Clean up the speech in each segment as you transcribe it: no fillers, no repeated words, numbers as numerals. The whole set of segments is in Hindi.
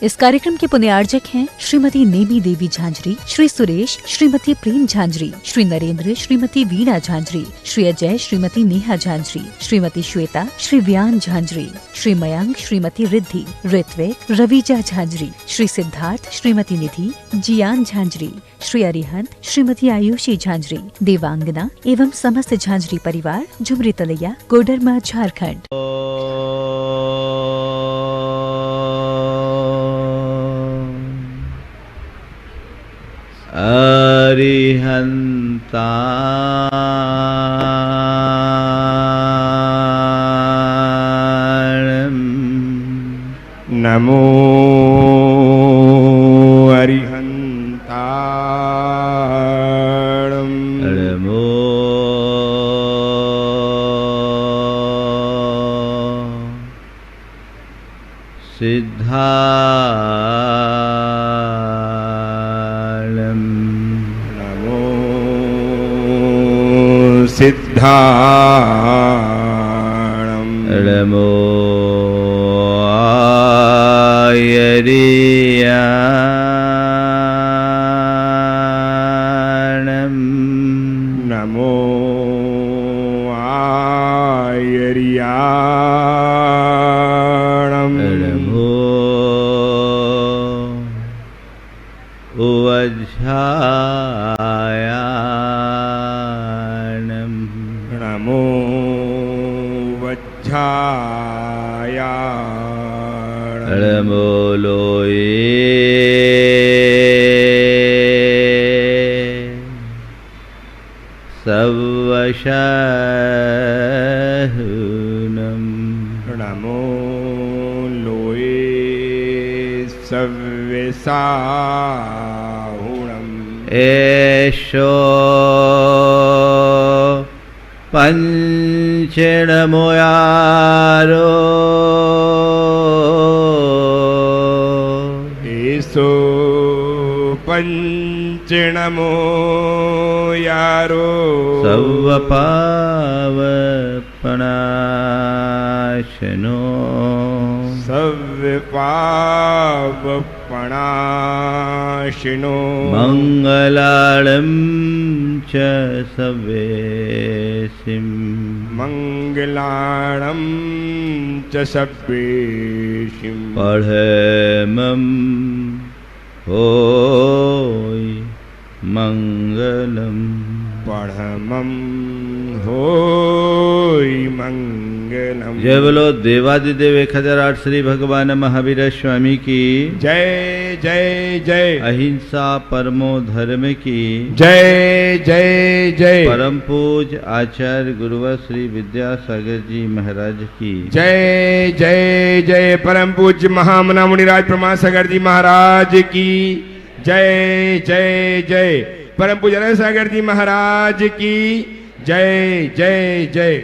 इस कार्यक्रम के पुण्यार्जक हैं श्रीमती नेमी देवी झांझरी, श्री सुरेश, श्रीमती प्रेम झांझरी, श्री नरेंद्र, श्रीमती वीणा झांझरी, श्री अजय, श्रीमती नेहा झांझरी, श्रीमती श्वेता, श्री व्यान झांझरी, श्री मयंक, श्रीमती रिद्धि, ऋत्विक, रविजा झांझरी, श्री सिद्धार्थ, श्रीमती निधि, जियान झांझरी, श्री अरिहंत, श्रीमती आयुषी झांझरी, देवांगना एवं समस्त झांझरी परिवार, झुमरी तलैया, कोडरमा, झारखंड। अरिहंता नमो अरिहंताणं नमो सिद्धाणं नमो सिद्धाणं नमो आयर्याणं नमो आयर्याणं नमो वज्झायाणं नमो वज्झायाणं नमो लोये सवशहुनं नमो लोये सव्यसाहुणम् एषो पंचणमोयारो एषो पञ्चणमो यारो सर्वपावपनाशनो सव्यपावपणाशिनो मङ्गलाळं च सवेसिं मङ्गलाणं च सव्येशिं पढमं होय मङ्गलम् पढ़मं होय मंगलम। जय बोलो देवादिदेव 1008 श्री भगवान महावीर स्वामी की जय जय जय। अहिंसा परमो धर्म की जय जय जय। परम पूज आचार्य गुरुवर श्री विद्यासागर जी महाराज की जय जय जय। परम पूज्य महामना मुनिराज प्रमासागर जी महाराज की जय जय जय। परम पूज्य सागर जी महाराज की जय जय जय।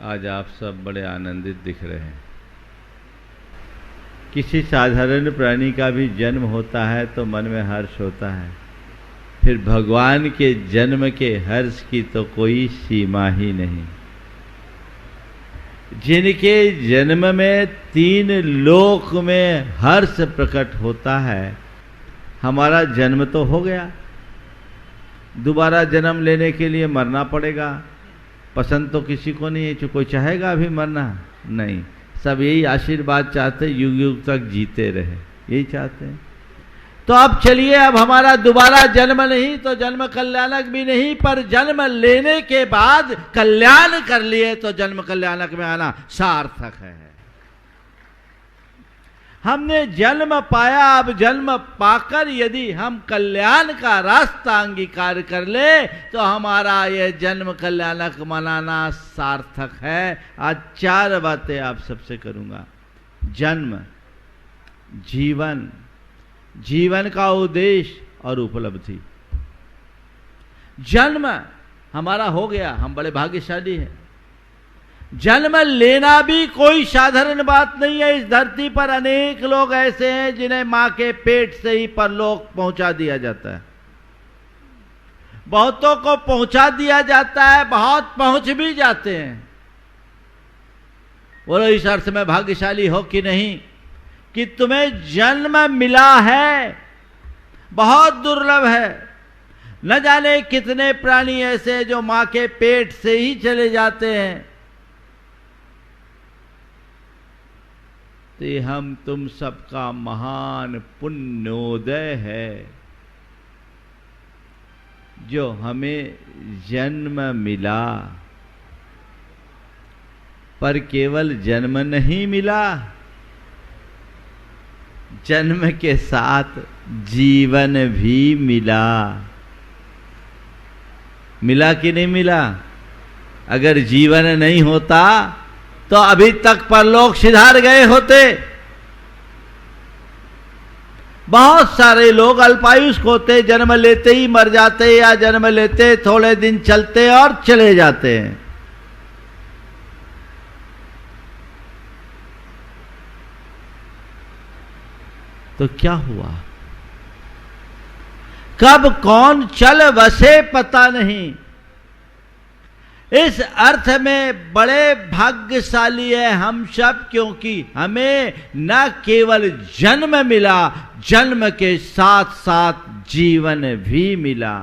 आज आप सब बड़े आनंदित दिख रहे हैं। किसी साधारण प्राणी का भी जन्म होता है तो मन में हर्ष होता है, फिर भगवान के जन्म के हर्ष की तो कोई सीमा ही नहीं। जिनके जन्म में 3 लोक में हर्ष प्रकट होता है, हमारा जन्म तो हो गया, दोबारा जन्म लेने के लिए मरना पड़ेगा। पसंद तो किसी को नहीं है, कोई चाहेगा अभी मरना नहीं, सब यही आशीर्वाद चाहते, युग युग तक जीते रहे, यही चाहते हैं। तो अब चलिए, अब हमारा दोबारा जन्म नहीं तो जन्म कल्याणक भी नहीं, पर जन्म लेने के बाद कल्याण कर लिए तो जन्म कल्याणक में आना सार्थक है। हमने जन्म पाया, अब जन्म पाकर यदि हम कल्याण का रास्ता अंगीकार कर ले तो हमारा यह जन्म कल्याणक मनाना सार्थक है। आज 4 बातें आप सबसे करूंगा। जन्म, जीवन, जीवन का उद्देश्य और उपलब्धि। जन्म हमारा हो गया, हम बड़े भाग्यशाली हैं। जन्म लेना भी कोई साधारण बात नहीं है। इस धरती पर अनेक लोग ऐसे हैं जिन्हें मां के पेट से ही परलोक पहुंचा दिया जाता है। बहुतों को पहुंचा दिया जाता है, बहुत पहुंच भी जाते हैं। बोलो इस अर्थ में भाग्यशाली हो कि नहीं कि तुम्हें जन्म मिला है, बहुत दुर्लभ है। न जाने कितने प्राणी ऐसे हैं जो मां के पेट से ही चले जाते हैं। तो ये हम तुम सबका महान पुण्योदय है जो हमें जन्म मिला। पर केवल जन्म नहीं मिला, जन्म के साथ जीवन भी मिला। मिला कि नहीं मिला? अगर जीवन नहीं होता तो अभी तक परलोक सिधार गए होते। बहुत सारे लोग अल्पायुष्क होते, जन्म लेते ही मर जाते, या जन्म लेते थोड़े दिन चलते और चले जाते हैं। तो क्या हुआ? कब कौन चल बसे पता नहीं। इस अर्थ में बड़े भाग्यशाली है हम सब, क्योंकि हमें न केवल जन्म मिला, जन्म के साथ साथ जीवन भी मिला।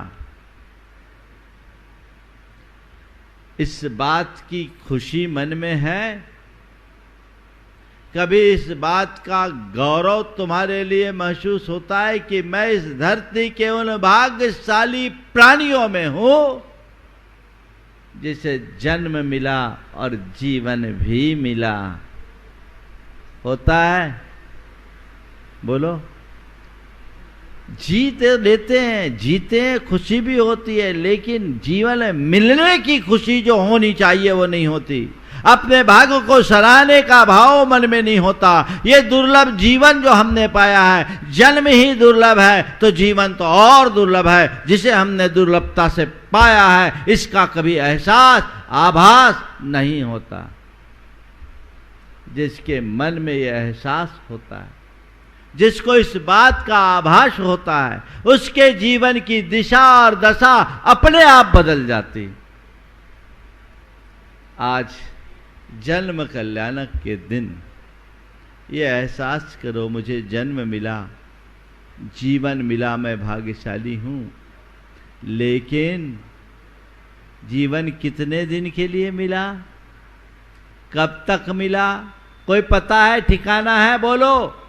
इस बात की खुशी मन में है? कभी इस बात का गौरव तुम्हारे लिए महसूस होता है कि मैं इस धरती के उन भाग्यशाली प्राणियों में हूं जिसे जन्म मिला और जीवन भी मिला? होता है? बोलो। जीते लेते हैं, जीते हैं, खुशी भी होती है, लेकिन जीवन में मिलने की खुशी जो होनी चाहिए वो नहीं होती। अपने भाग्य को सराहने का भाव मन में नहीं होता। ये दुर्लभ जीवन जो हमने पाया है, जन्म ही दुर्लभ है तो जीवन तो और दुर्लभ है जिसे हमने दुर्लभता से पाया है, इसका कभी एहसास आभास नहीं होता। जिसके मन में यह एहसास होता है, जिसको इस बात का आभास होता है, उसके जीवन की दिशा और दशा अपने आप बदल जाती। आज जन्म कल्याणक के दिन ये एहसास करो, मुझे जन्म मिला, जीवन मिला, मैं भाग्यशाली हूं। लेकिन जीवन कितने दिन के लिए मिला? कब तक मिला? कोई पता है, ठिकाना है? बोलो।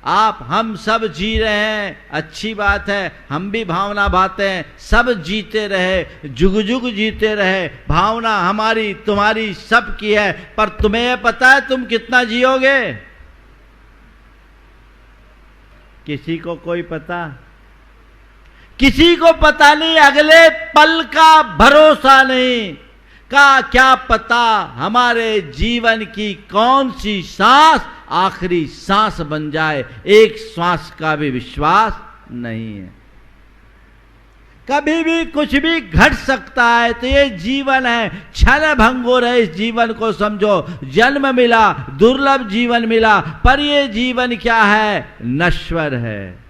आप हम सब जी रहे हैं, अच्छी बात है, हम भी भावना भाते हैं, सब जीते रहे, जुग जुग जीते रहे, भावना हमारी तुम्हारी सब की है। पर तुम्हें यह पता है तुम कितना जियोगे? किसी को कोई पता? किसी को पता नहीं। अगले पल का भरोसा नहीं। क्या पता हमारे जीवन की कौन सी सांस आखिरी सांस बन जाए, एक श्वास का भी विश्वास नहीं है। कभी भी कुछ भी घट सकता है। तो ये जीवन है, क्षण भंगुर है। इस जीवन को समझो, जन्म मिला, दुर्लभ जीवन मिला, पर ये जीवन क्या है? नश्वर है।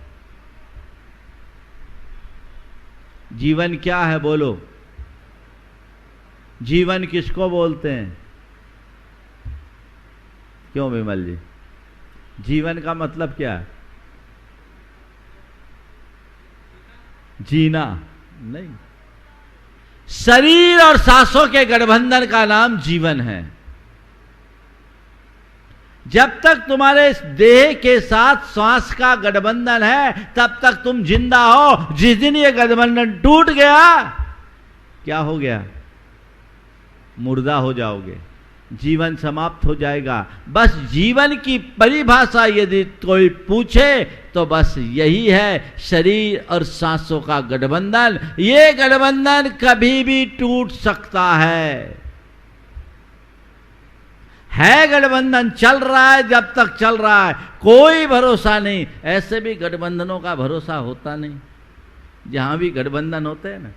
जीवन क्या है? बोलो। जीवन किसको बोलते हैं? क्यों विमल जी? जीवन का मतलब क्या है? जीना नहीं। शरीर और सांसों के गठबंधन का नाम जीवन है। जब तक तुम्हारे इस देह के साथ श्वास का गठबंधन है, तब तक तुम जिंदा हो। जिस दिन ये गठबंधन टूट गया, क्या हो गया? मुर्दा हो जाओगे, जीवन समाप्त हो जाएगा। बस जीवन की परिभाषा यदि कोई पूछे तो बस यही है, शरीर और सांसों का गठबंधन। ये गठबंधन कभी भी टूट सकता है गठबंधन चल रहा है। जब तक चल रहा है कोई भरोसा नहीं। ऐसे भी गठबंधनों का भरोसा होता नहीं। जहां भी गठबंधन होते हैं ना,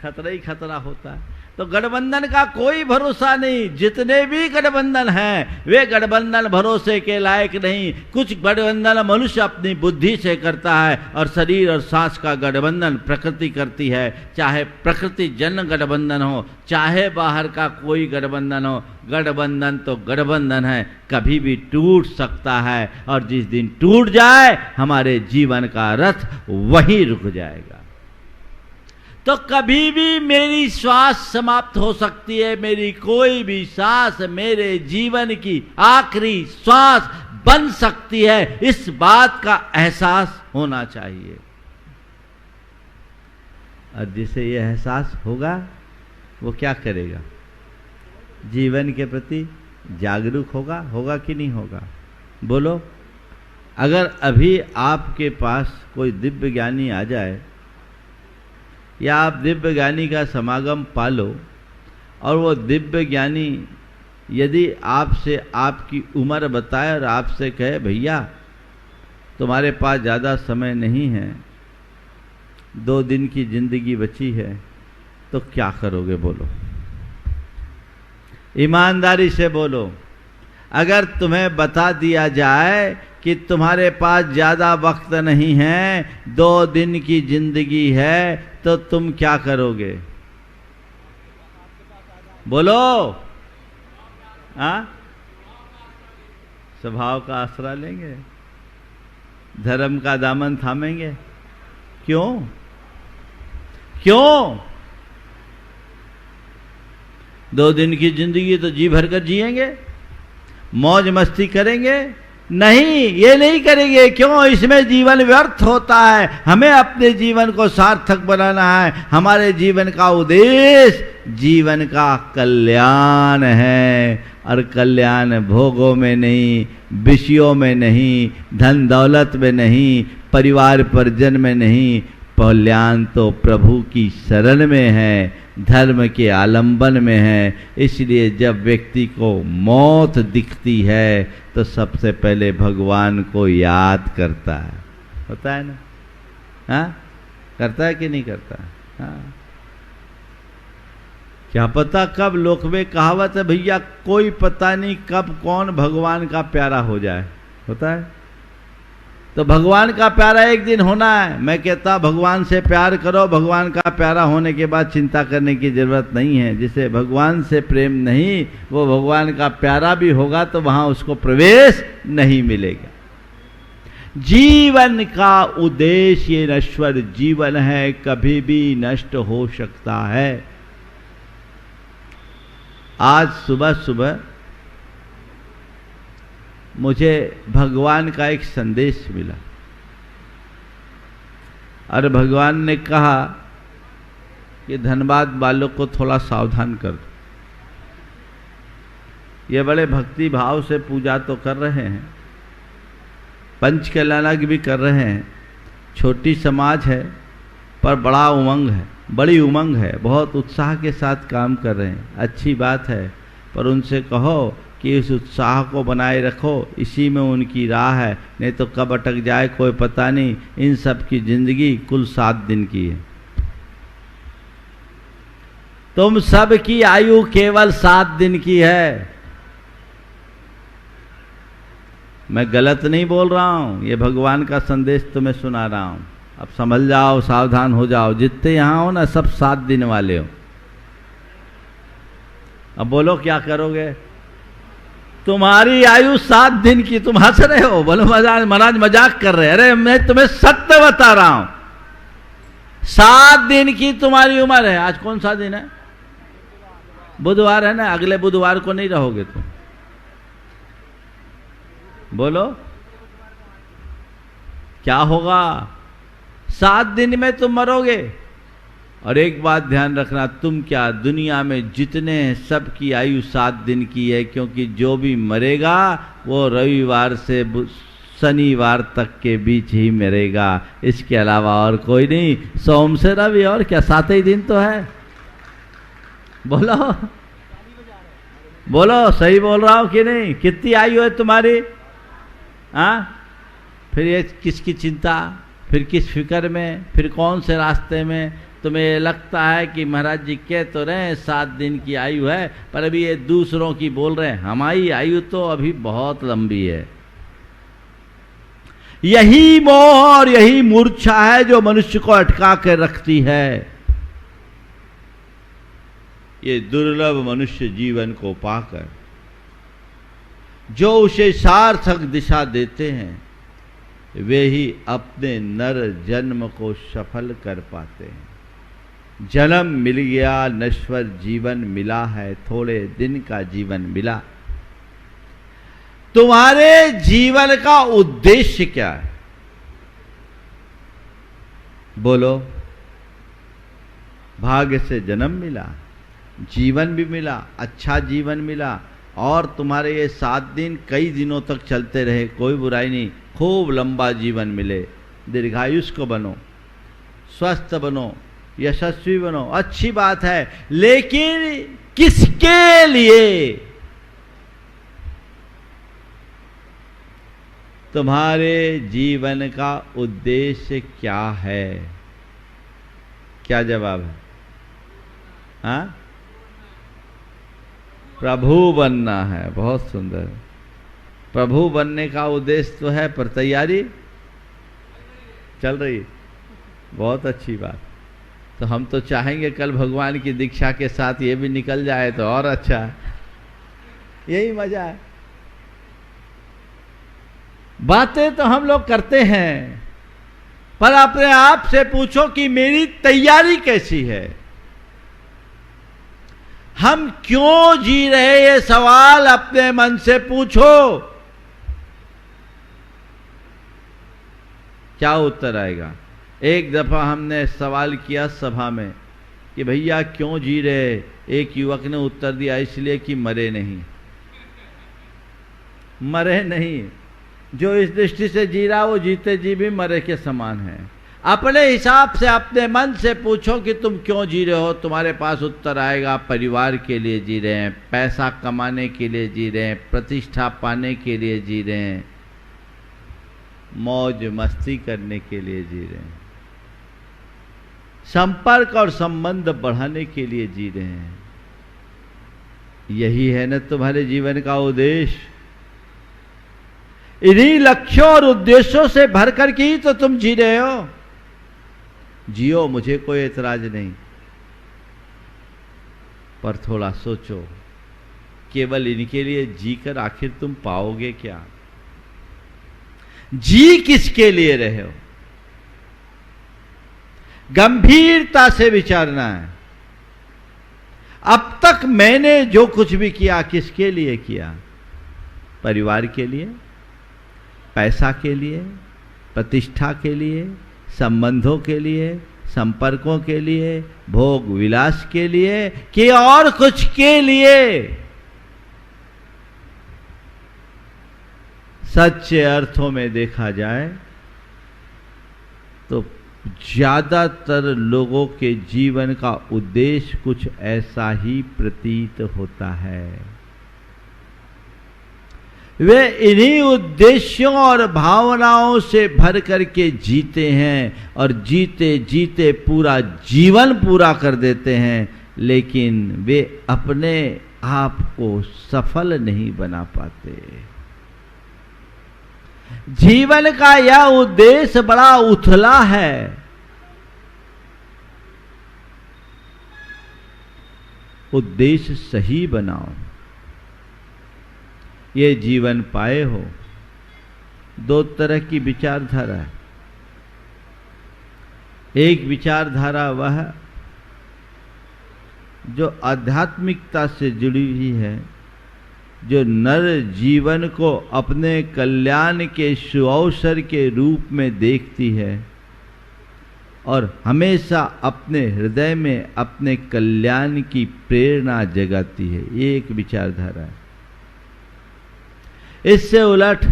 खतरा ही खतरा होता है। तो गठबंधन का कोई भरोसा नहीं। जितने भी गठबंधन हैं वे गठबंधन भरोसे के लायक नहीं। कुछ गठबंधन मनुष्य अपनी बुद्धि से करता है और शरीर और सांस का गठबंधन प्रकृति करती है। चाहे प्रकृति जन गठबंधन हो, चाहे बाहर का कोई गठबंधन हो, गठबंधन तो गठबंधन है, कभी भी टूट सकता है। और जिस दिन टूट जाए हमारे जीवन का रथ वहीं रुक जाएगा। तो कभी भी मेरी श्वास समाप्त हो सकती है, मेरी कोई भी सांस मेरे जीवन की आखिरी श्वास बन सकती है, इस बात का एहसास होना चाहिए। और जिसे यह एहसास होगा वो क्या करेगा? जीवन के प्रति जागरूक होगा कि नहीं होगा? बोलो। अगर अभी आपके पास कोई दिव्य ज्ञानी आ जाए या आप दिव्य ज्ञानी का समागम पालो और वो दिव्य ज्ञानी यदि आपसे आपकी उम्र बताए और आपसे कहे भैया तुम्हारे पास ज़्यादा समय नहीं है, 2 दिन की जिंदगी बची है, तो क्या करोगे? बोलो, ईमानदारी से बोलो। अगर तुम्हें बता दिया जाए कि तुम्हारे पास ज़्यादा वक्त नहीं है, 2 दिन की जिंदगी है, तो तुम क्या करोगे? बोलो। स्वभाव का आसरा लेंगे, धर्म का दामन थामेंगे। क्यों? 2 दिन की जिंदगी तो जी भर कर जिएंगे, मौज मस्ती करेंगे? नहीं, ये नहीं करेंगे। क्यों? इसमें जीवन व्यर्थ होता है। हमें अपने जीवन को सार्थक बनाना है। हमारे जीवन का उद्देश्य जीवन का कल्याण है, और कल्याण भोगों में नहीं, विषयों में नहीं, धन दौलत में नहीं, परिवार परिजन में नहीं। कल्याण तो प्रभु की शरण में है, धर्म के आलंबन में है। इसलिए जब व्यक्ति को मौत दिखती है तो सबसे पहले भगवान को याद करता है। होता है ना? हाँ, करता है कि नहीं करता? हाँ। क्या पता कब, लोक में कहावत है भैया, कोई पता नहीं कब कौन भगवान का प्यारा हो जाए। होता है? तो भगवान का प्यारा एक दिन होना है। मैं कहता भगवान से प्यार करो, भगवान का प्यारा होने के बाद चिंता करने की जरूरत नहीं है। जिसे भगवान से प्रेम नहीं, वो भगवान का प्यारा भी होगा तो वहां उसको प्रवेश नहीं मिलेगा। जीवन का उद्देश्य ये नश्वर जीवन है, कभी भी नष्ट हो सकता है। आज सुबह सुबह मुझे भगवान का एक संदेश मिला और भगवान ने कहा कि धनबाद वालों को थोड़ा सावधान कर दो। ये बड़े भक्ति भाव से पूजा तो कर रहे हैं, पंच कल्याणक भी कर रहे हैं, छोटी समाज है पर बड़ा उमंग है, बड़ी उमंग है, बहुत उत्साह के साथ काम कर रहे हैं। अच्छी बात है, पर उनसे कहो कि इस उत्साह को बनाए रखो, इसी में उनकी राह है, नहीं तो कब अटक जाए कोई पता नहीं। इन सब की जिंदगी कुल 7 दिन की है। तुम सब की आयु केवल 7 दिन की है। मैं गलत नहीं बोल रहा हूं, ये भगवान का संदेश तुम्हें सुना रहा हूं। अब समझ जाओ, सावधान हो जाओ। जितने यहां हो ना, सब 7 दिन वाले हो। अब बोलो क्या करोगे? तुम्हारी आयु 7 दिन की। तुम हंस रहे हो, बोलो महाराज मजाक कर रहे हैं। अरे मैं तुम्हें सत्य बता रहा हूं, 7 दिन की तुम्हारी उम्र है। आज कौन सा दिन है? बुधवार है ना। अगले बुधवार को नहीं रहोगे तुम। बोलो क्या होगा? 7 दिन में तुम मरोगे। और एक बात ध्यान रखना, तुम क्या, दुनिया में जितने हैं सबकी आयु 7 दिन की है, क्योंकि जो भी मरेगा वो रविवार से शनिवार तक के बीच ही मरेगा, इसके अलावा और कोई नहीं। सोम से रवि, और क्या 7 ही दिन तो है। बोलो बोलो, सही बोल रहा हूं कि नहीं? कितनी आयु है तुम्हारी? फिर ये किसकी चिंता, फिर किस फिक्र में, फिर कौन से रास्ते में? तुम्हें लगता है कि महाराज जी कह तो रहे हैं 7 दिन की आयु है, पर अभी ये दूसरों की बोल रहे हैं, हमारी आयु तो अभी बहुत लंबी है। यही मोह और यही मूर्छा है जो मनुष्य को अटका कर रखती है। ये दुर्लभ मनुष्य जीवन को पाकर जो उसे सार्थक दिशा देते हैं, वे ही अपने नर जन्म को सफल कर पाते हैं। जन्म मिल गया, नश्वर जीवन मिला है, थोड़े दिन का जीवन मिला। तुम्हारे जीवन का उद्देश्य क्या है? बोलो। भाग्य से जन्म मिला, जीवन भी मिला, अच्छा जीवन मिला, और तुम्हारे ये 7 दिन कई दिनों तक चलते रहे, कोई बुराई नहीं। खूब लंबा जीवन मिले, दीर्घायुष्क बनो, स्वस्थ बनो, यशस्वी बनो, अच्छी बात है। लेकिन किसके लिए? तुम्हारे जीवन का उद्देश्य क्या है? क्या जवाब है? हाँ, प्रभु बनना है। बहुत सुंदर। प्रभु बनने का उद्देश्य तो है, पर तैयारी चल रही। बहुत अच्छी बात। तो हम तो चाहेंगे कल भगवान की दीक्षा के साथ ये भी निकल जाए तो और अच्छा है। यही मजा है। बातें तो हम लोग करते हैं, पर अपने आप से पूछो कि मेरी तैयारी कैसी है? हम क्यों जी रहे, ये सवाल अपने मन से पूछो। क्या उत्तर आएगा? एक दफा हमने सवाल किया सभा में कि भैया क्यों जी रहे? एक युवक ने उत्तर दिया, इसलिए कि मरे नहीं। मरे नहीं। जो इस दृष्टि से जी रहा, वो जीते जी भी मरे के समान है। अपने हिसाब से, अपने मन से पूछो कि तुम क्यों जी रहे हो। तुम्हारे पास उत्तर आएगा। परिवार के लिए जी रहे हैं, पैसा कमाने के लिए जी रहे हैं, प्रतिष्ठा पाने के लिए जी रहे हैं, मौज मस्ती करने के लिए जी रहे हैं, संपर्क और संबंध बढ़ाने के लिए जी रहे हैं। यही है न तुम्हारे जीवन का उद्देश्य। इन्हीं लक्ष्यों और उद्देश्यों से भर कर के ही तो तुम जी रहे हो। जियो, मुझे कोई एतराज नहीं, पर थोड़ा सोचो, केवल इनके लिए जीकर आखिर तुम पाओगे क्या? जी किसके लिए रहे हो? गंभीरता से विचारना है। अब तक मैंने जो कुछ भी किया, किसके लिए किया? परिवार के लिए, पैसा के लिए, प्रतिष्ठा के लिए, संबंधों के लिए, संपर्कों के लिए, भोग विलास के लिए, कि और कुछ के लिए? सच्चे अर्थों में देखा जाए तो ज्यादातर लोगों के जीवन का उद्देश्य कुछ ऐसा ही प्रतीत होता है। वे इन्हीं उद्देश्यों और भावनाओं से भर करके जीते हैं, और जीते जीते पूरा जीवन पूरा कर देते हैं, लेकिन वे अपने आप को सफल नहीं बना पाते। जीवन का यह उद्देश्य बड़ा उथला है। उद्देश्य सही बनाओ, ये जीवन पाए हो। 2 तरह की विचारधारा है। एक विचारधारा वह जो आध्यात्मिकता से जुड़ी हुई है, जो नर जीवन को अपने कल्याण के सुअवसर के रूप में देखती है और हमेशा अपने हृदय में अपने कल्याण की प्रेरणा जगाती है। ये एक विचारधारा है। इससे उलट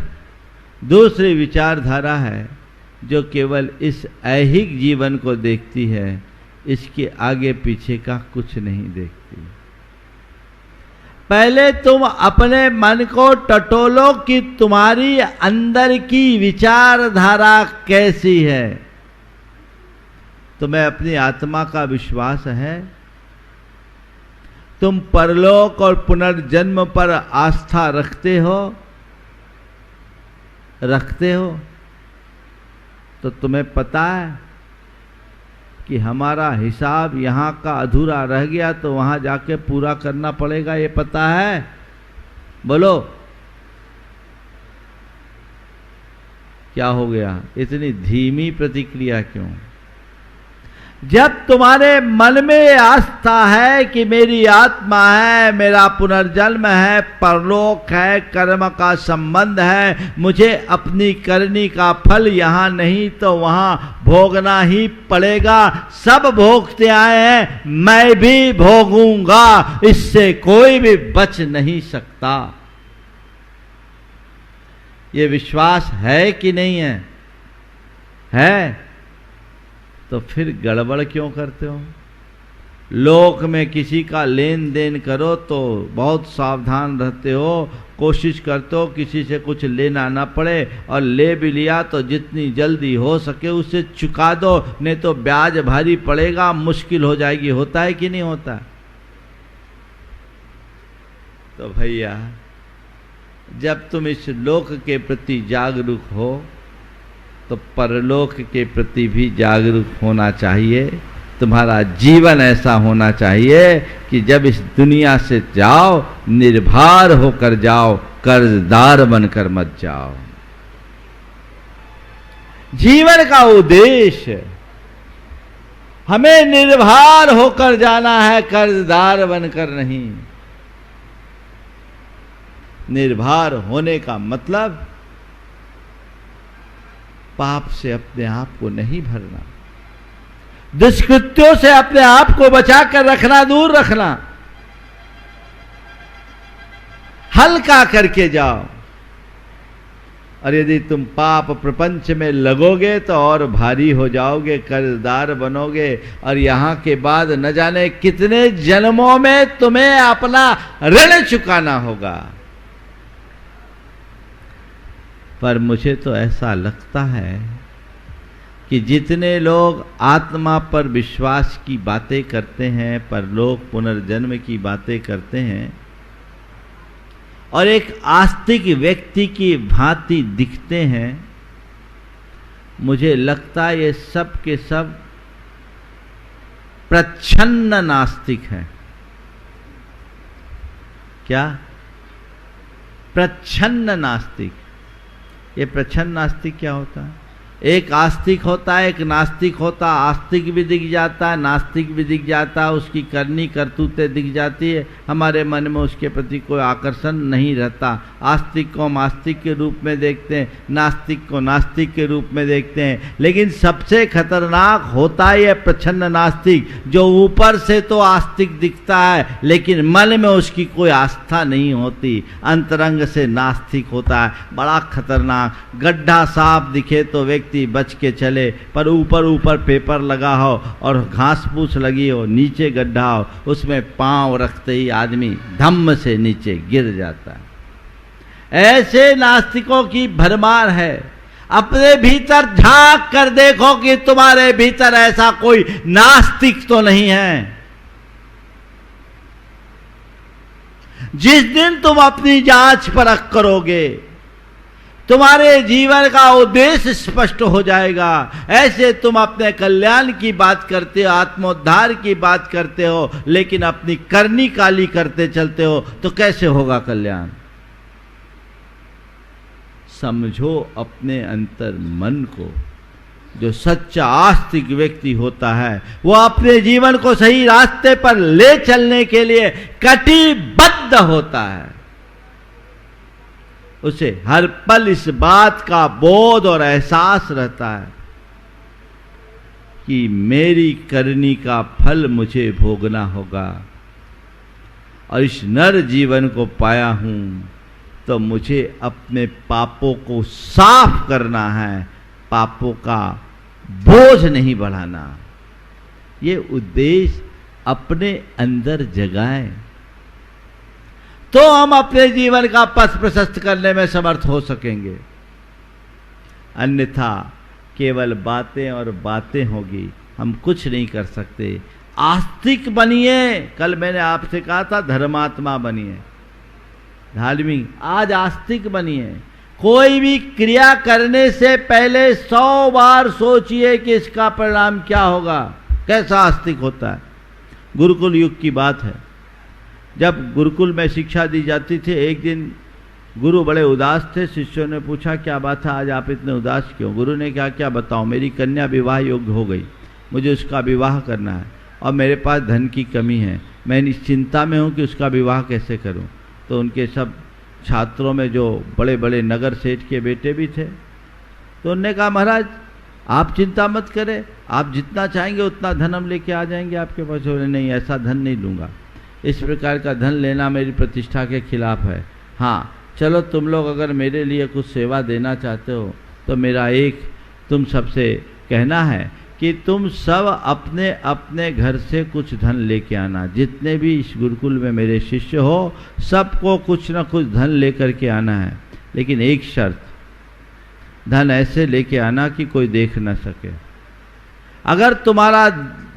दूसरी विचारधारा है जो केवल इस ऐहिक जीवन को देखती है, इसके आगे पीछे का कुछ नहीं देखती। पहले तुम अपने मन को टटोलो कि तुम्हारी अंदर की विचारधारा कैसी है। तुम्हें अपनी आत्मा का विश्वास है? तुम परलोक और पुनर्जन्म पर आस्था रखते हो? रखते हो? तो तुम्हें पता है कि हमारा हिसाब यहाँ का अधूरा रह गया तो वहाँ जाके पूरा करना पड़ेगा, ये पता है? बोलो, क्या हो गया? इतनी धीमी प्रतिक्रिया क्यों? जब तुम्हारे मन में आस्था है कि मेरी आत्मा है, मेरा पुनर्जन्म है, परलोक है, कर्म का संबंध है, मुझे अपनी करनी का फल यहाँ नहीं तो वहाँ भोगना ही पड़ेगा, सब भोगते आए हैं, मैं भी भोगूंगा, इससे कोई भी बच नहीं सकता। ये विश्वास है कि नहीं है? है? तो फिर गड़बड़ क्यों करते हो? लोक में किसी का लेन देन करो तो बहुत सावधान रहते हो, कोशिश करते हो किसी से कुछ लेना ना पड़े, और ले भी लिया तो जितनी जल्दी हो सके उसे चुका दो, नहीं तो ब्याज भारी पड़ेगा, मुश्किल हो जाएगी। होता है कि नहीं होता? तो भैया, जब तुम इस लोक के प्रति जागरूक हो तो परलोक के प्रति भी जागरूक होना चाहिए। तुम्हारा जीवन ऐसा होना चाहिए कि जब इस दुनिया से जाओ, निर्भर होकर जाओ, कर्जदार बनकर मत जाओ। जीवन का उद्देश्य हमें निर्भर होकर जाना है, कर्जदार बनकर नहीं। निर्भर होने का मतलब पाप से अपने आप को नहीं भरना, दुष्कृत्यों से अपने आप को बचा कर रखना, दूर रखना, हल्का करके जाओ। और यदि तुम पाप प्रपंच में लगोगे तो और भारी हो जाओगे, कर्जदार बनोगे, और यहां के बाद न जाने कितने जन्मों में तुम्हें अपना ऋण चुकाना होगा। पर मुझे तो ऐसा लगता है कि जितने लोग आत्मा पर विश्वास की बातें करते हैं, परलोक पुनर्जन्म की बातें करते हैं, और एक आस्तिक व्यक्ति की भांति दिखते हैं, मुझे लगता है ये सब के सब प्रच्छन्न नास्तिक हैं। क्या? प्रच्छन्न नास्तिक। ये प्रच्छन्न नास्तिक क्या होता है? एक आस्तिक होता है, एक नास्तिक होता है। आस्तिक भी दिख जाता है, नास्तिक भी दिख जाता है, उसकी करनी करतूतें दिख जाती है, हमारे मन में उसके प्रति कोई आकर्षण नहीं रहता। आस्तिक को हम आस्तिक के रूप में देखते हैं, नास्तिक को नास्तिक के रूप में देखते हैं। लेकिन सबसे खतरनाक होता है यह प्रच्छन्न नास्तिक, जो ऊपर से तो आस्तिक दिखता है लेकिन मन में उसकी कोई आस्था नहीं होती, अंतरंग से नास्तिक होता है। बड़ा खतरनाक। गड्ढा साफ दिखे तो व्यक्ति बच के चले, पर ऊपर ऊपर पेपर लगा हो और घास फूस लगी हो, नीचे गड्ढा हो, उसमें पांव रखते ही आदमी धम्म से नीचे गिर जाता है। ऐसे नास्तिकों की भरमार है। अपने भीतर झांक कर देखो कि तुम्हारे भीतर ऐसा कोई नास्तिक तो नहीं है। जिस दिन तुम अपनी जांच परख करोगे, तुम्हारे जीवन का उद्देश्य स्पष्ट हो जाएगा। ऐसे तुम अपने कल्याण की बात करते हो, आत्मोद्धार की बात करते हो, लेकिन अपनी करनी काली करते चलते हो, तो कैसे होगा कल्याण? समझो अपने अंतर मन को। जो सच्चा आस्तिक व्यक्ति होता है वो अपने जीवन को सही रास्ते पर ले चलने के लिए कटिबद्ध होता है। उसे हर पल इस बात का बोध और एहसास रहता है कि मेरी करनी का फल मुझे भोगना होगा, और इस नर जीवन को पाया हूं तो मुझे अपने पापों को साफ करना है, पापों का बोझ नहीं बढ़ाना। ये उद्देश्य अपने अंदर जगाएं तो हम अपने जीवन का पथ प्रशस्त करने में समर्थ हो सकेंगे। अन्यथा केवल बातें और बातें होगी, हम कुछ नहीं कर सकते। आस्तिक बनिए, कल मैंने आपसे कहा था धर्मात्मा बनिए, धार्मिक, आज आस्तिक बनिए। कोई भी क्रिया करने से पहले 100 बार सोचिए कि इसका परिणाम क्या होगा, कैसा आस्तिक होता है। गुरुकुल युग की बात है, जब गुरुकुल में शिक्षा दी जाती थी, एक दिन गुरु बड़े उदास थे। शिष्यों ने पूछा क्या बात है, आज आप इतने उदास क्यों? गुरु ने कहा क्या बताऊं, मेरी कन्या विवाह योग्य हो गई, मुझे उसका विवाह करना है और मेरे पास धन की कमी है, मैं इस चिंता में हूं कि उसका विवाह कैसे करूं। तो उनके सब छात्रों में जो बड़े बड़े नगर सेठ के बेटे भी थे, तो उनने कहा महाराज आप चिंता मत करें, आप जितना चाहेंगे उतना धन हम लेके आ जाएंगे आपके पास। बोले नहीं, ऐसा धन नहीं लूँगा, इस प्रकार का धन लेना मेरी प्रतिष्ठा के खिलाफ है। हाँ चलो, तुम लोग अगर मेरे लिए कुछ सेवा देना चाहते हो तो मेरा एक तुम सबसे कहना है कि तुम सब अपने अपने घर से कुछ धन लेके आना। जितने भी इस गुरुकुल में मेरे शिष्य हो सबको कुछ न कुछ धन लेकर के आना है, लेकिन एक शर्त, धन ऐसे लेके आना कि कोई देख न सके। अगर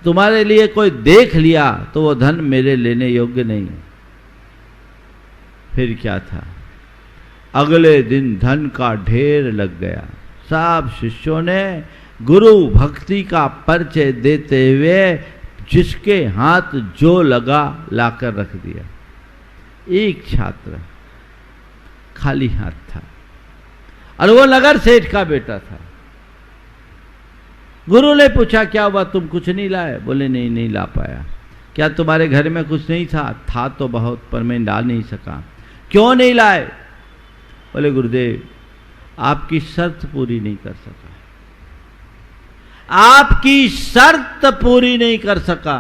तुम्हारे लिए कोई देख लिया तो वो धन मेरे लेने योग्य नहीं है। फिर क्या था, अगले दिन धन का ढेर लग गया। सब शिष्यों ने गुरु भक्ति का परिचय देते हुए जिसके हाथ जो लगा लाकर रख दिया। एक छात्र खाली हाथ था और वो नगर सेठ का बेटा था। गुरु ने पूछा क्या हुआ, तुम कुछ नहीं लाए? बोले नहीं, नहीं ला पाया। क्या तुम्हारे घर में कुछ नहीं था? था तो बहुत, पर मैं ला नहीं सका। क्यों नहीं लाए? बोले गुरुदेव आपकी शर्त पूरी नहीं कर सका, आपकी शर्त पूरी नहीं कर सका।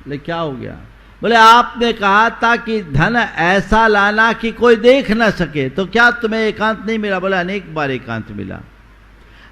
बोले क्या हो गया? बोले आपने कहा था कि धन ऐसा लाना कि कोई देख ना सके, तो क्या तुम्हें एकांत नहीं मिला? बोले अनेक बार एकांत मिला,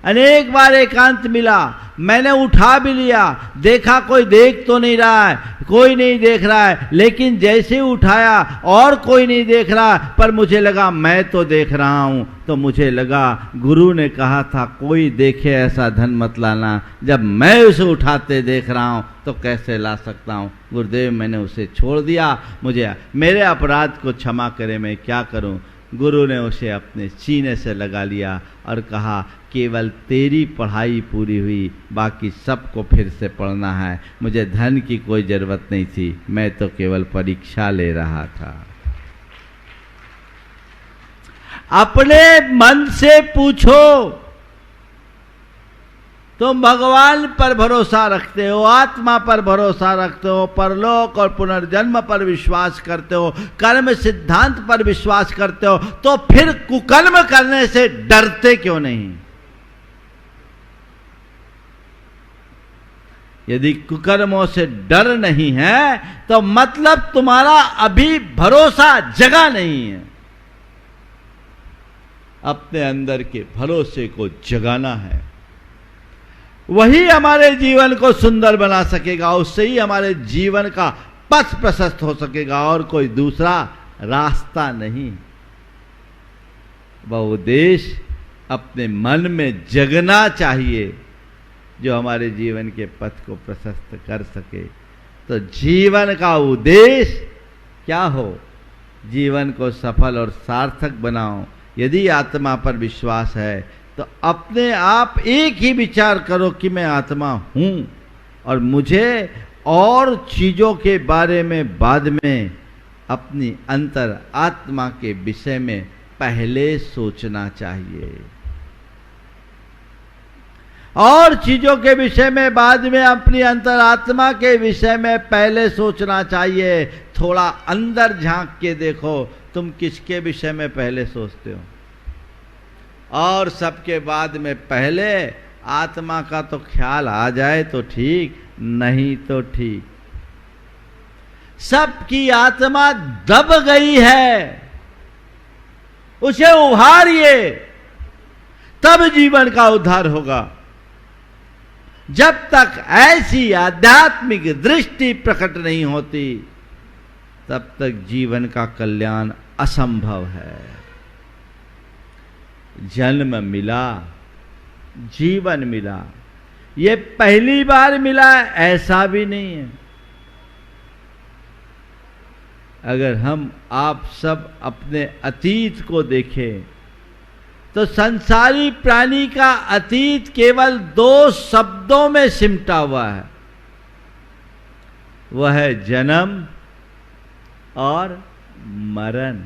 अनेक बार एकांत मिला, मैंने उठा भी लिया, देखा कोई देख तो नहीं रहा है, कोई नहीं देख रहा है, लेकिन जैसे ही उठाया और कोई नहीं देख रहा, पर मुझे लगा मैं तो देख रहा हूं, तो मुझे लगा गुरु ने कहा था कोई देखे ऐसा धन मत लाना, जब मैं उसे उठाते देख रहा हूं तो कैसे ला सकता हूं। गुरुदेव मैंने उसे छोड़ दिया, मुझे मेरे अपराध को क्षमा करे, मैं क्या करूं। गुरु ने उसे अपने सीने से लगा लिया और कहा केवल तेरी पढ़ाई पूरी हुई, बाकी सबको फिर से पढ़ना है, मुझे धन की कोई जरूरत नहीं थी, मैं तो केवल परीक्षा ले रहा था। अपने मन से पूछो, तुम भगवान पर भरोसा रखते हो, आत्मा पर भरोसा रखते हो, परलोक और पुनर्जन्म पर विश्वास करते हो, कर्म सिद्धांत पर विश्वास करते हो, तो फिर कुकर्म करने से डरते क्यों नहीं? यदि कुकर्मों से डर नहीं है तो मतलब तुम्हारा अभी भरोसा जगा नहीं है। अपने अंदर के भरोसे को जगाना है, वही हमारे जीवन को सुंदर बना सकेगा, उससे ही हमारे जीवन का पथ प्रशस्त हो सकेगा, और कोई दूसरा रास्ता नहीं। वह उद्देश्य अपने मन में जगना चाहिए जो हमारे जीवन के पथ को प्रशस्त कर सके। तो जीवन का उद्देश्य क्या हो? जीवन को सफल और सार्थक बनाओ। यदि आत्मा पर विश्वास है तो अपने आप एक ही विचार करो कि मैं आत्मा हूं और मुझे और चीजों के बारे में बाद में अपनी अंतर आत्मा के विषय में पहले सोचना चाहिए, और चीजों के विषय में बाद में अपनी अंतरात्मा के विषय में पहले सोचना चाहिए। थोड़ा अंदर झांक के देखो, तुम किसके विषय में पहले सोचते हो, और सबके बाद में पहले आत्मा का तो ख्याल आ जाए तो ठीक, नहीं तो ठीक। सबकी आत्मा दब गई है, उसे उभारिए, तब जीवन का उद्धार होगा। जब तक ऐसी आध्यात्मिक दृष्टि प्रकट नहीं होती तब तक जीवन का कल्याण असंभव है। जन्म मिला, जीवन मिला, ये पहली बार मिला ऐसा भी नहीं है। अगर हम आप सब अपने अतीत को देखें तो संसारी प्राणी का अतीत केवल 2 शब्दों में सिमटा हुआ है, वह है जन्म और मरण।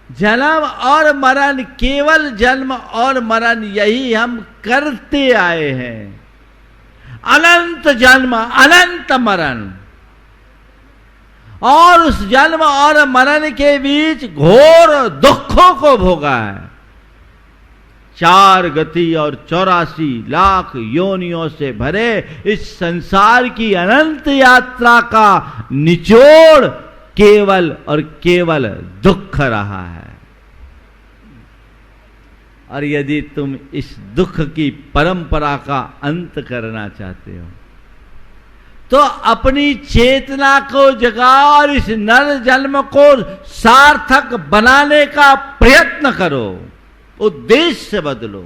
जन्म और मरण, केवल जन्म और मरण, यही हम करते आए हैं। अनंत जन्म अनंत मरण, और उस जन्म और मरण के बीच घोर दुखों को भोगा है। 4 गति और 84 लाख योनियों से भरे इस संसार की अनंत यात्रा का निचोड़ केवल और केवल दुख रहा है। और यदि तुम इस दुख की परंपरा का अंत करना चाहते हो तो अपनी चेतना को जगा और इस नर जन्म को सार्थक बनाने का प्रयत्न करो, उद्देश्य बदलो।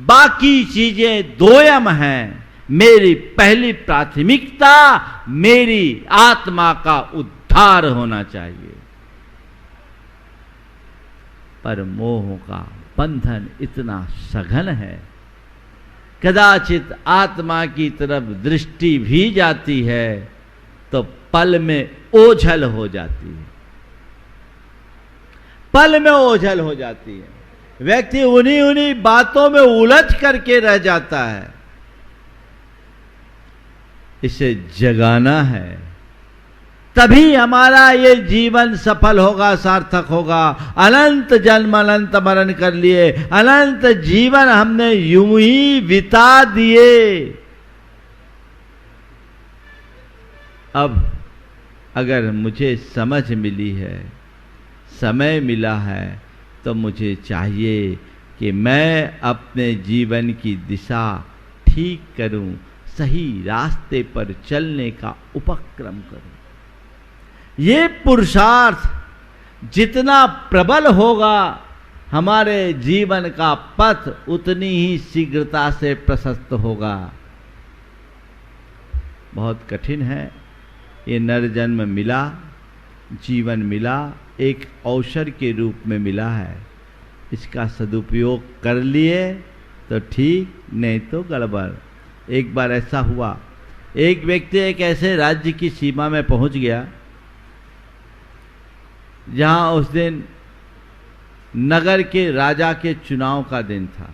बाकी चीजें दोयम हैं। मेरी पहली प्राथमिकता मेरी आत्मा का उद्धार होना चाहिए। पर मोह का बंधन इतना सघन है, कदाचित आत्मा की तरफ दृष्टि भी जाती है तो पल में ओझल हो जाती है, पल में ओझल हो जाती है। व्यक्ति उन्हीं बातों में उलझ करके रह जाता है। इसे जगाना है, तभी हमारा ये जीवन सफल होगा, सार्थक होगा। अनंत जन्म अनंत मरण कर लिए, अनंत जीवन हमने यूं ही बिता दिए। अब अगर मुझे समझ मिली है, समय मिला है, तो मुझे चाहिए कि मैं अपने जीवन की दिशा ठीक करूं, सही रास्ते पर चलने का उपक्रम करूं। ये पुरुषार्थ जितना प्रबल होगा, हमारे जीवन का पथ उतनी ही शीघ्रता से प्रशस्त होगा। बहुत कठिन है। ये नर जन्म मिला, जीवन मिला, एक अवसर के रूप में मिला है। इसका सदुपयोग कर लिए तो ठीक, नहीं तो गड़बड़। एक बार ऐसा हुआ, एक व्यक्ति एक ऐसे राज्य की सीमा में पहुंच गया जहां उस दिन नगर के राजा के चुनाव का दिन था।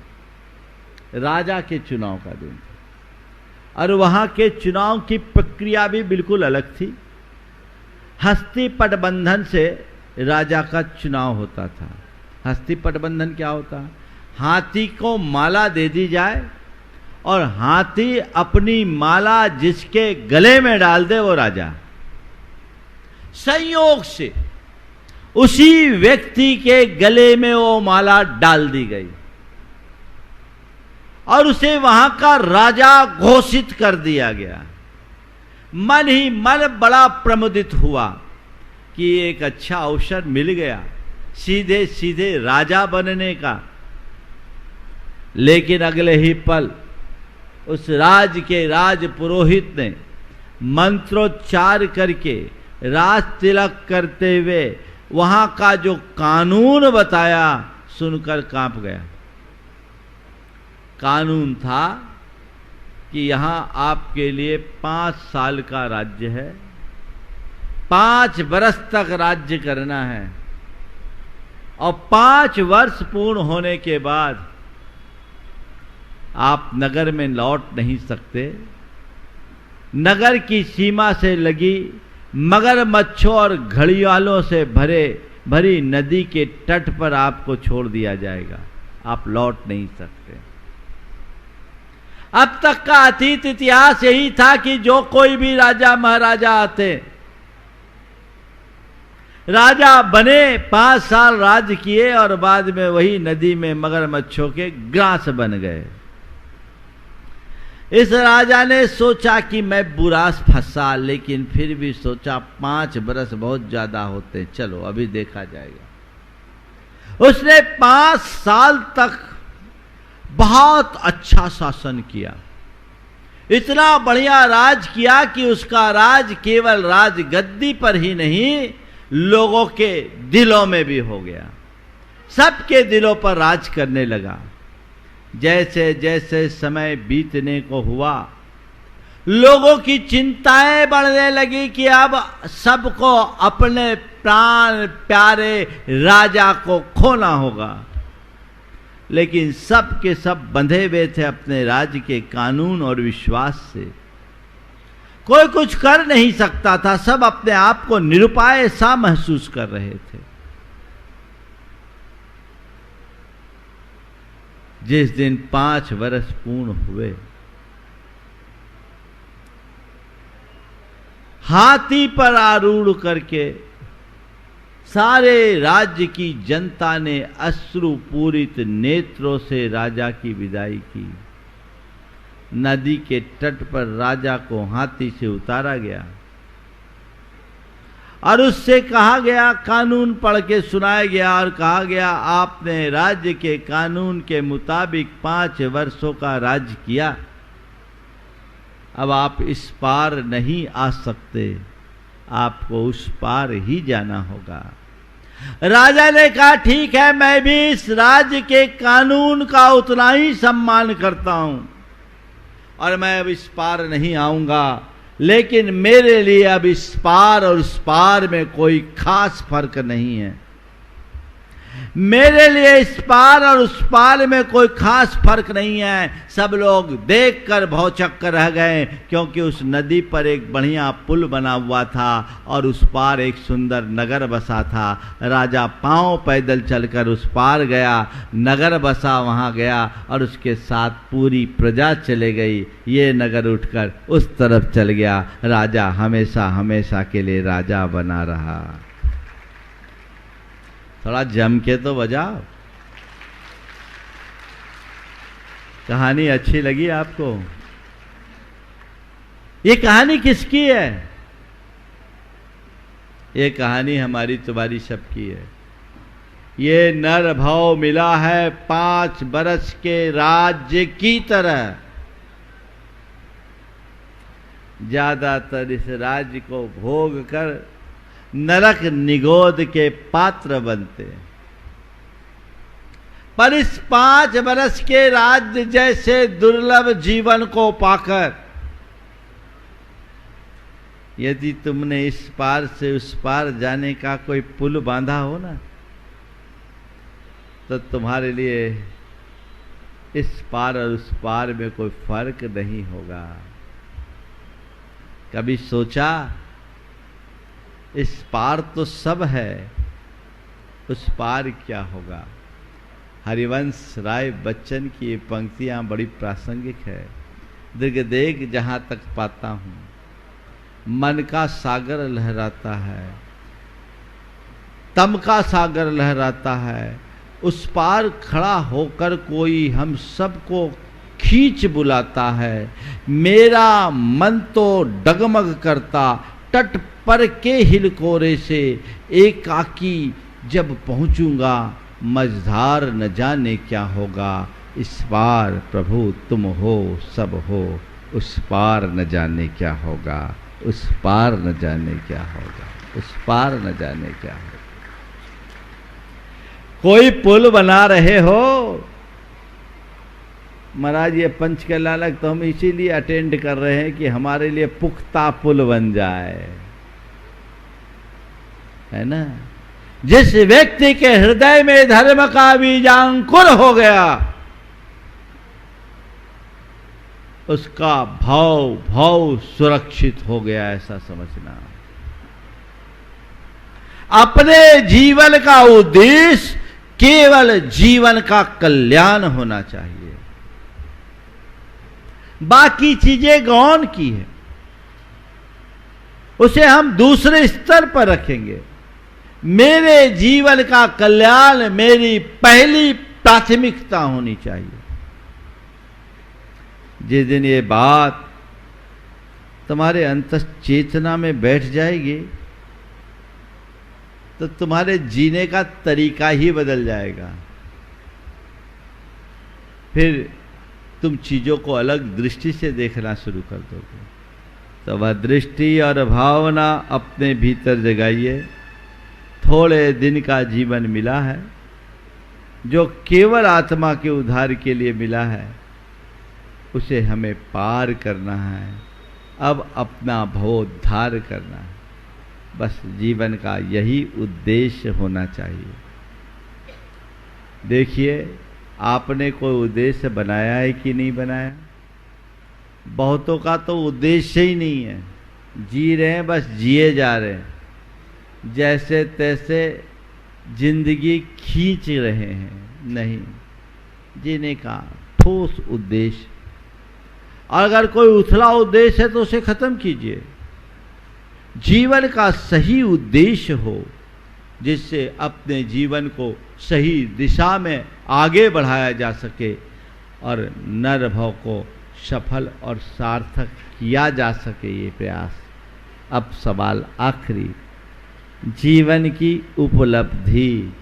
राजा के चुनाव का दिन था और वहां के चुनाव की प्रक्रिया भी बिल्कुल अलग थी। हस्ती पटबंधन से राजा का चुनाव होता था। हस्ती पटबंधन क्या होता? हाथी को माला दे दी जाए और हाथी अपनी माला जिसके गले में डाल दे वो राजा। संयोग से उसी व्यक्ति के गले में वो माला डाल दी गई और उसे वहां का राजा घोषित कर दिया गया। मन ही मन बड़ा प्रमुदित हुआ कि एक अच्छा अवसर मिल गया सीधे सीधे राजा बनने का। लेकिन अगले ही पल उस राज के राज पुरोहित ने मंत्रोच्चार करके राज तिलक करते हुए वहां का जो कानून बताया सुनकर कांप गया। कानून था कि यहां आपके लिए 5 साल का राज्य है, 5 वर्ष तक राज्य करना है और 5 वर्ष पूर्ण होने के बाद आप नगर में लौट नहीं सकते। नगर की सीमा से लगी मगरमच्छों और घड़ियालों से भरी नदी के तट पर आपको छोड़ दिया जाएगा, आप लौट नहीं सकते। अब तक का अतीत इतिहास यही था कि जो कोई भी राजा महाराजा आते, राजा बने, 5 साल राज किए और बाद में वही नदी में मगरमच्छों के ग्रास बन गए। इस राजा ने सोचा कि मैं बुरा फंसा, लेकिन फिर भी सोचा 5 बरस बहुत ज्यादा होते, चलो अभी देखा जाएगा। उसने 5 साल तक बहुत अच्छा शासन किया, इतना बढ़िया राज किया कि उसका राज केवल राज गद्दी पर ही नहीं, लोगों के दिलों में भी हो गया। सबके दिलों पर राज करने लगा। जैसे जैसे समय बीतने को हुआ, लोगों की चिंताएं बढ़ने लगी कि अब सबको अपने प्राण प्यारे राजा को खोना होगा। लेकिन सब के सब बंधे हुए थे अपने राज्य के कानून और विश्वास से। कोई कुछ कर नहीं सकता था, सब अपने आप को निरुपाय सा महसूस कर रहे थे। जिस दिन 5 वर्ष पूर्ण हुए, हाथी पर आरूढ़ करके सारे राज्य की जनता ने अश्रुपूरित नेत्रों से राजा की विदाई की। नदी के तट पर राजा को हाथी से उतारा गया और उससे कहा गया, कानून पढ़ के सुनाया गया और कहा गया, आपने राज्य के कानून के मुताबिक 5 वर्षों का राज्य किया, अब आप इस पार नहीं आ सकते, आपको उस पार ही जाना होगा। राजा ने कहा, ठीक है, मैं भी इस राज्य के कानून का उतना ही सम्मान करता हूं और मैं अब इस पार नहीं आऊंगा, लेकिन मेरे लिए अब इस पार और उस पार में कोई खास फर्क नहीं है। मेरे लिए इस पार और उस पार में कोई खास फर्क नहीं है। सब लोग देखकर भौचक्क कर रह गए, क्योंकि उस नदी पर एक बढ़िया पुल बना हुआ था और उस पार एक सुंदर नगर बसा था। राजा पांव पैदल चलकर उस पार गया, नगर बसा वहां गया और उसके साथ पूरी प्रजा चले गई। ये नगर उठकर उस तरफ चल गया। राजा हमेशा हमेशा के लिए राजा बना रहा। थोड़ा जम के तो बजाओ। कहानी अच्छी लगी आपको? ये कहानी किसकी है? ये कहानी हमारी तुम्हारी सबकी है। ये नर भाव मिला है 5 बरस के राज्य की तरह। ज्यादातर इस राज्य को भोग कर नरक निगोद के पात्र बनते हैं, पर इस 5 बरस के राज्य जैसे दुर्लभ जीवन को पाकर यदि तुमने इस पार से उस पार जाने का कोई पुल बांधा हो ना, तो तुम्हारे लिए इस पार और उस पार में कोई फर्क नहीं होगा। कभी सोचा, इस पार तो सब है, उस पार क्या होगा? हरिवंश राय बच्चन की ये पंक्तियां बड़ी प्रासंगिक है। दीर्घदेख जहां तक पाता हूं, मन का सागर लहराता है, तम का सागर लहराता है। उस पार खड़ा होकर कोई हम सबको खींच बुलाता है। मेरा मन तो डगमग करता, तट पर के हिलकोरे से एकाकी जब पहुंचूंगा, मझधार न जाने क्या होगा। इस पार प्रभु तुम हो, सब हो, उस पार न जाने क्या होगा, उस पार न जाने क्या होगा, उस पार न जाने क्या होगा। कोई पुल बना रहे हो महाराज, ये पंचकलालक तो हम इसीलिए अटेंड कर रहे हैं कि हमारे लिए पुख्ता पुल बन जाए, है ना। जिस व्यक्ति के हृदय में धर्म का बीज अंकुर हो गया, उसका भाव सुरक्षित हो गया, ऐसा समझना। अपने जीवन का उद्देश्य केवल जीवन का कल्याण होना चाहिए। बाकी चीजें गौण की है, उसे हम दूसरे स्तर पर रखेंगे। मेरे जीवन का कल्याण मेरी पहली प्राथमिकता होनी चाहिए। जिस दिन ये बात तुम्हारे अंतश्चेतना में बैठ जाएगी, तो तुम्हारे जीने का तरीका ही बदल जाएगा। फिर तुम चीज़ों को अलग दृष्टि से देखना शुरू कर दोगे। तो वह दृष्टि और भावना अपने भीतर जगाइए। थोड़े दिन का जीवन मिला है जो केवल आत्मा के उद्धार के लिए मिला है, उसे हमें पार करना है। अब अपना भवोद्धार करना है। बस जीवन का यही उद्देश्य होना चाहिए। देखिए, आपने कोई उद्देश्य बनाया है कि नहीं बनाया? बहुतों का तो उद्देश्य ही नहीं है, जी रहे हैं, बस जिए जा रहे हैं, जैसे तैसे जिंदगी खींच रहे हैं। नहीं, जीने का ठोस उद्देश्य, और अगर कोई उथला उद्देश्य है तो उसे खत्म कीजिए। जीवन का सही उद्देश्य हो जिससे अपने जीवन को सही दिशा में आगे बढ़ाया जा सके और नर भव को सफल और सार्थक किया जा सके, ये प्रयास। अब सवाल आखिरी, जीवन की उपलब्धि।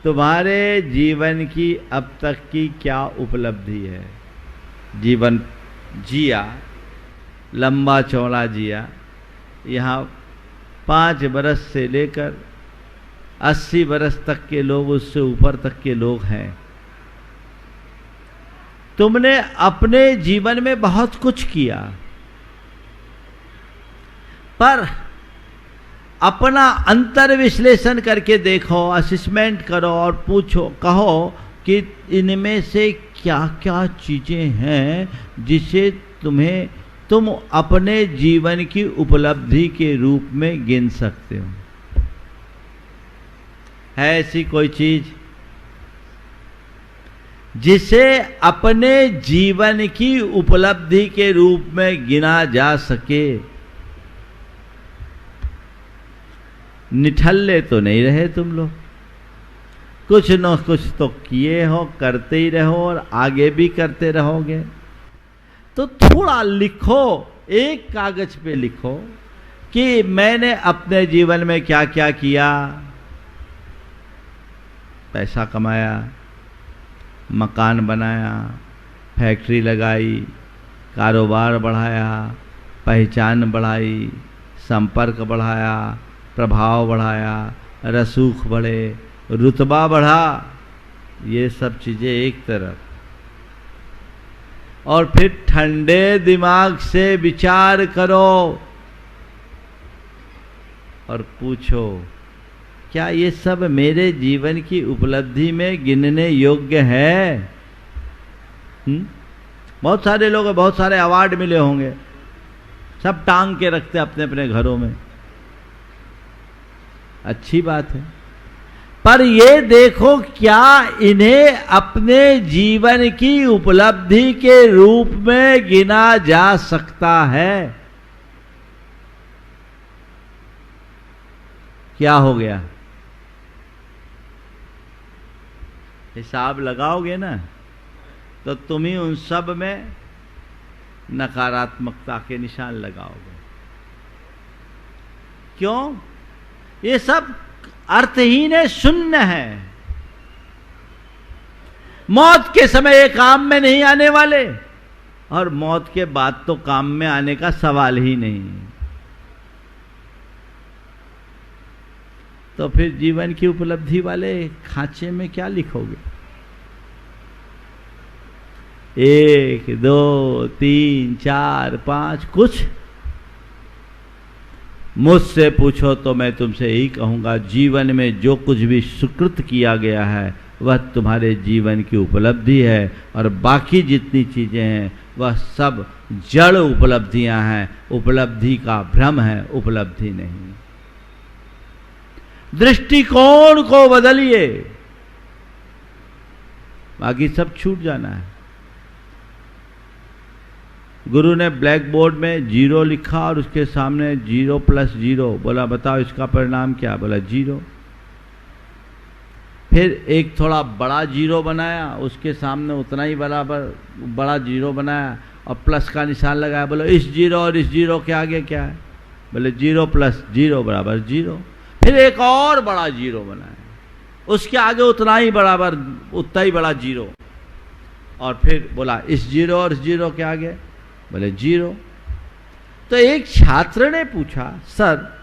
तुम्हारे जीवन की अब तक की क्या उपलब्धि है? जीवन जिया, लंबा चौड़ा जिया। यहाँ 5 बरस से लेकर 80 बरस तक के लोग, उससे ऊपर तक के लोग हैं। तुमने अपने जीवन में बहुत कुछ किया, पर अपना अंतर विश्लेषण करके देखो, असेसमेंट करो और पूछो, कहो कि इनमें से क्या क्या चीजें हैं जिसे तुम अपने जीवन की उपलब्धि के रूप में गिन सकते हो। है ऐसी कोई चीज जिसे अपने जीवन की उपलब्धि के रूप में गिना जा सके? निठल्ले तो नहीं रहे तुम लोग, कुछ न कुछ तो किए हो, करते ही रहो और आगे भी करते रहोगे। तो थोड़ा लिखो, एक कागज पे लिखो कि मैंने अपने जीवन में क्या क्या किया। पैसा कमाया, मकान बनाया, फैक्ट्री लगाई, कारोबार बढ़ाया, पहचान बढ़ाई, संपर्क बढ़ाया, प्रभाव बढ़ाया, रसूख बढ़े, रुतबा बढ़ा। ये सब चीजें एक तरफ। और फिर ठंडे दिमाग से विचार करो और पूछो, क्या ये सब मेरे जीवन की उपलब्धि में गिनने योग्य है? बहुत सारे लोग, बहुत सारे अवार्ड मिले होंगे, सब टांग के रखते अपने अपने घरों में। अच्छी बात है, पर ये देखो क्या इन्हें अपने जीवन की उपलब्धि के रूप में गिना जा सकता है? क्या हो गया? हिसाब लगाओगे ना तो तुम ही उन सब में नकारात्मकता के निशान लगाओगे। क्यों? ये सब अर्थहीन है, शून्य है। मौत के समय ये काम में नहीं आने वाले, और मौत के बाद तो काम में आने का सवाल ही नहीं। तो फिर जीवन की उपलब्धि वाले खांचे में क्या लिखोगे? 1, 2, 3, 4, 5 कुछ? मुझसे पूछो तो मैं तुमसे यही कहूंगा, जीवन में जो कुछ भी सुकृत किया गया है वह तुम्हारे जीवन की उपलब्धि है, और बाकी जितनी चीजें हैं वह सब जड़ उपलब्धियां हैं। उपलब्धि का भ्रम है, उपलब्धि नहीं। दृष्टिकोण को बदलिए, बाकी सब छूट जाना है। गुरु ने ब्लैक बोर्ड में 0 लिखा और उसके सामने 0 + 0 बोला, बताओ इसका परिणाम क्या? बोला 0। फिर एक थोड़ा बड़ा 0 बनाया, उसके सामने उतना ही बराबर बड़ा 0 बनाया और प्लस का निशान लगाया। बोला इस 0 और इस 0 के आगे क्या है? बोले 0 + 0 = 0। फिर एक और बड़ा 0 बनाया, उसके आगे उतना ही बड़ा जीरो। और फिर बोला इस जीरो और इस जीरो के आगे, बोले जीरो। तो एक छात्र ने पूछा, सर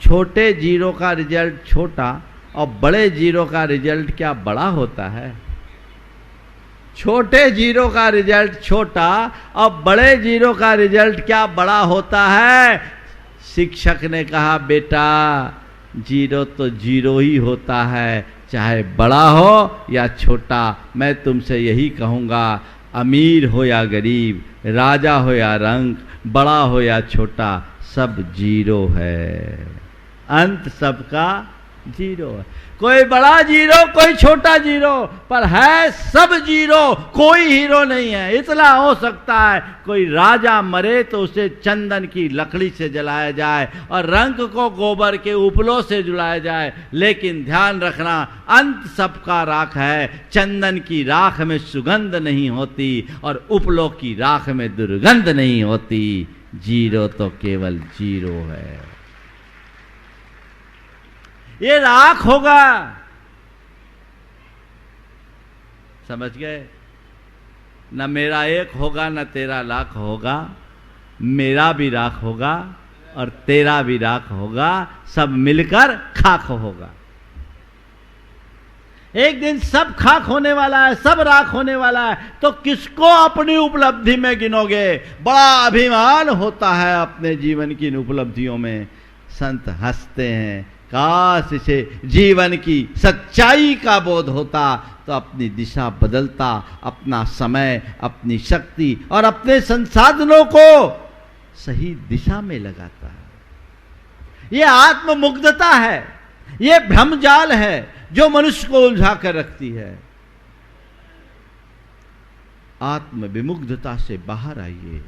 छोटे जीरो का रिजल्ट छोटा और बड़े जीरो का रिजल्ट क्या बड़ा होता है? छोटे जीरो का रिजल्ट छोटा और बड़े जीरो का रिजल्ट क्या बड़ा होता है? शिक्षक ने कहा, बेटा जीरो तो जीरो ही होता है, चाहे बड़ा हो या छोटा। मैं तुमसे यही कहूँगा, अमीर हो या गरीब, राजा हो या रंक, बड़ा हो या छोटा, सब जीरो है। अंत सबका जीरो है। कोई बड़ा जीरो, कोई छोटा जीरो, पर है सब जीरो। कोई हीरो नहीं है। इतना हो सकता है कोई राजा मरे तो उसे चंदन की लकड़ी से जलाया जाए और रंग को गोबर के उपलों से जुलाया जाए, लेकिन ध्यान रखना अंत सबका राख है। चंदन की राख में सुगंध नहीं होती और उपलों की राख में दुर्गंध नहीं होती। जीरो तो केवल जीरो है। ये राख होगा, समझ गए? न मेरा एक होगा न तेरा लाख होगा, मेरा भी राख होगा और तेरा भी राख होगा, सब मिलकर खाक होगा। एक दिन सब खाक होने वाला है, सब राख होने वाला है, तो किसको अपनी उपलब्धि में गिनोगे? बड़ा अभिमान होता है अपने जीवन की इन उपलब्धियों में। संत हंसते हैं, काश इसे जीवन की सच्चाई का बोध होता तो अपनी दिशा बदलता, अपना समय, अपनी शक्ति और अपने संसाधनों को सही दिशा में लगाता है। ये आत्ममुग्धता है, ये भ्रमजाल है जो मनुष्य को उलझा कर रखती है। आत्म विमुग्धता से बाहर आइए।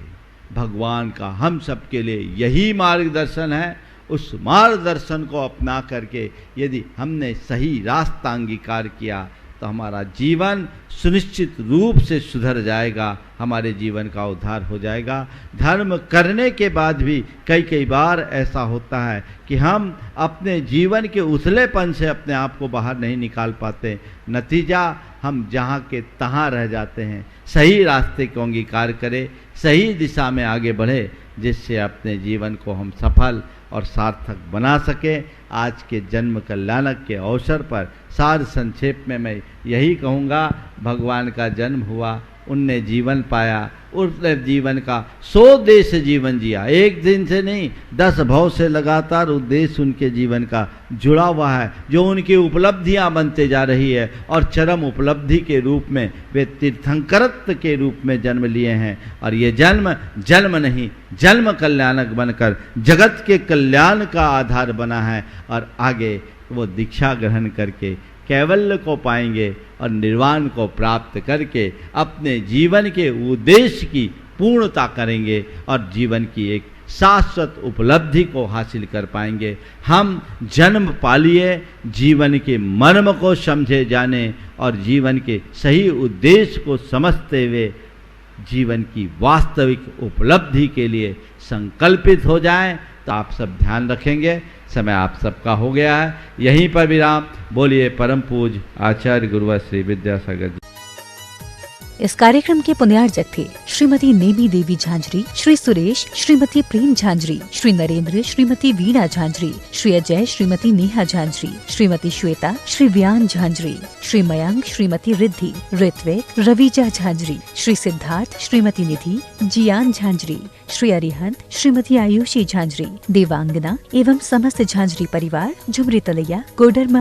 भगवान का हम सबके लिए यही मार्गदर्शन है। उस मार्गदर्शन को अपना करके यदि हमने सही रास्ता अंगीकार किया तो हमारा जीवन सुनिश्चित रूप से सुधर जाएगा, हमारे जीवन का उद्धार हो जाएगा। धर्म करने के बाद भी कई बार ऐसा होता है कि हम अपने जीवन के उथलेपन से अपने आप को बाहर नहीं निकाल पाते। नतीजा हम जहाँ के तहाँ रह जाते हैं। सही रास्ते को अंगीकार करें, सही दिशा में आगे बढ़े, जिससे अपने जीवन को हम सफल और सार्थक बना सके। आज के जन्म कल्याणक के अवसर पर सार संक्षेप में मैं यही कहूँगा, भगवान का जन्म हुआ, उनने जीवन पाया, उसने जीवन का 100 देश जीवन जिया, एक दिन से नहीं 10 भव से लगातार उद्देश्य उनके जीवन का जुड़ा हुआ है, जो उनकी उपलब्धियां बनते जा रही है और चरम उपलब्धि के रूप में वे तीर्थंकरत्व के रूप में जन्म लिए हैं। और ये जन्म नहीं, जन्म कल्याणक बनकर जगत के कल्याण का आधार बना है। और आगे वो दीक्षा ग्रहण करके कैवल्य को पाएंगे और निर्वाण को प्राप्त करके अपने जीवन के उद्देश्य की पूर्णता करेंगे और जीवन की एक शाश्वत उपलब्धि को हासिल कर पाएंगे। हम जन्म पालिए जीवन के मर्म को समझे जाने और जीवन के सही उद्देश्य को समझते हुए जीवन की वास्तविक उपलब्धि के लिए संकल्पित हो जाएं। तो आप सब ध्यान रखेंगे। समय आप सबका हो गया है, यहीं पर विराम। बोलिए परम पूज्य आचार्य गुरुवर श्री विद्यासागर जी। इस कार्यक्रम के पुण्यार्जक थे श्रीमती नेमी देवी झांझरी, श्री सुरेश श्रीमती प्रेम झांझरी, श्री नरेंद्र श्रीमती वीणा झांझरी, श्री अजय श्रीमती नेहा झांझरी, श्रीमती श्वेता श्री व्यान झांझरी, श्री मयंक श्रीमती रिद्धि, ऋत्विक रविजा झांझरी, श्री सिद्धार्थ श्रीमती निधि जियान झांझरी, श्री अरिहंत श्रीमती आयुषी झांझरी, देवांगना एवं समस्त झांझरी परिवार, झुमरी तलैया, कोडरमा।